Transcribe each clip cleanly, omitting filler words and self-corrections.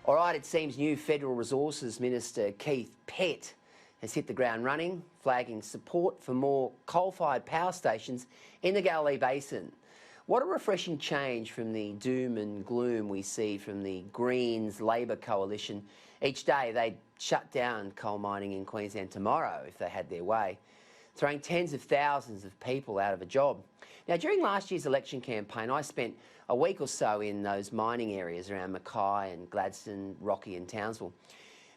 All right, it seems new Federal Resources Minister Keith Pitt has hit the ground running, flagging support for more coal-fired power stations in the Galilee Basin. What a refreshing change from the doom and gloom we see from the Greens-Labor coalition. Each day they'd shut down coal mining in Queensland tomorrow if they had their way, throwing tens of thousands of people out of a job. Now, during last year's election campaign, I spent a week or so in those mining areas around Mackay and Gladstone, Rocky and Townsville.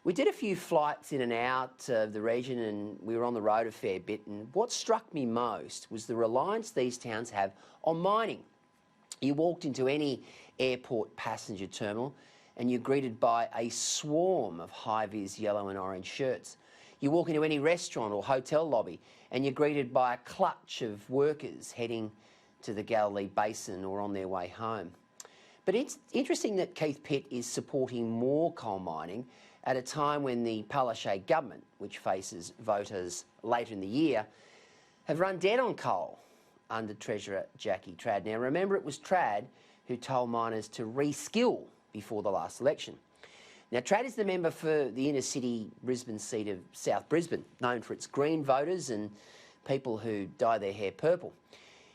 We did a few flights in and out of the region and we were on the road a fair bit, and what struck me most was the reliance these towns have on mining. You walked into any airport passenger terminal and you're greeted by a swarm of high-vis yellow and orange shirts. You walk into any restaurant or hotel lobby and you're greeted by a clutch of workers heading to the Galilee Basin or on their way home. But it's interesting that Keith Pitt is supporting more coal mining at a time when the Palaszczuk government, which faces voters later in the year, have run dead on coal under Treasurer Jackie Trad. Now, remember, it was Trad who told miners to re-skill before the last election. Now, Trad is the member for the inner city Brisbane seat of South Brisbane, known for its green voters and people who dye their hair purple.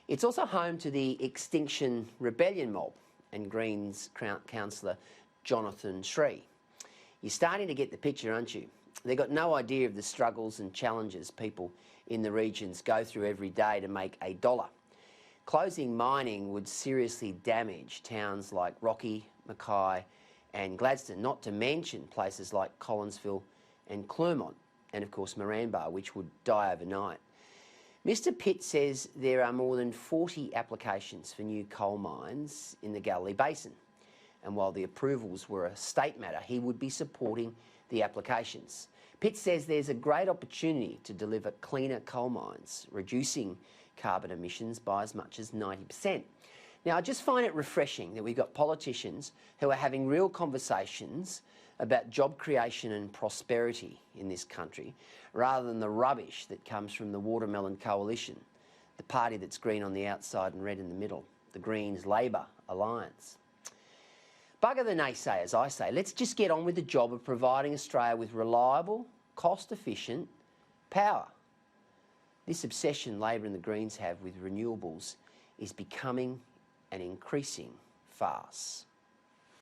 It's also home to the Extinction Rebellion mob and Greens councillor Jonathan Shree. You're starting to get the picture, aren't you? They've got no idea of the struggles and challenges people in the regions go through every day to make a dollar. Closing mining would seriously damage towns like Rocky, Mackay and Gladstone, not to mention places like Collinsville and Clermont, and of course Moranbah, which would die overnight. Mr Pitt says there are more than 40 applications for new coal mines in the Galilee Basin, and while the approvals were a state matter, he would be supporting the applications. Pitt says there's a great opportunity to deliver cleaner coal mines, reducing carbon emissions by as much as 90%. Now, I just find it refreshing that we've got politicians who are having real conversations about job creation and prosperity in this country, rather than the rubbish that comes from the Watermelon Coalition, the party that's green on the outside and red in the middle, the Greens-Labor alliance. Bugger the naysayers, I say. Let's just get on with the job of providing Australia with reliable, cost-efficient power. This obsession Labor and the Greens have with renewables is becoming an increasing farce.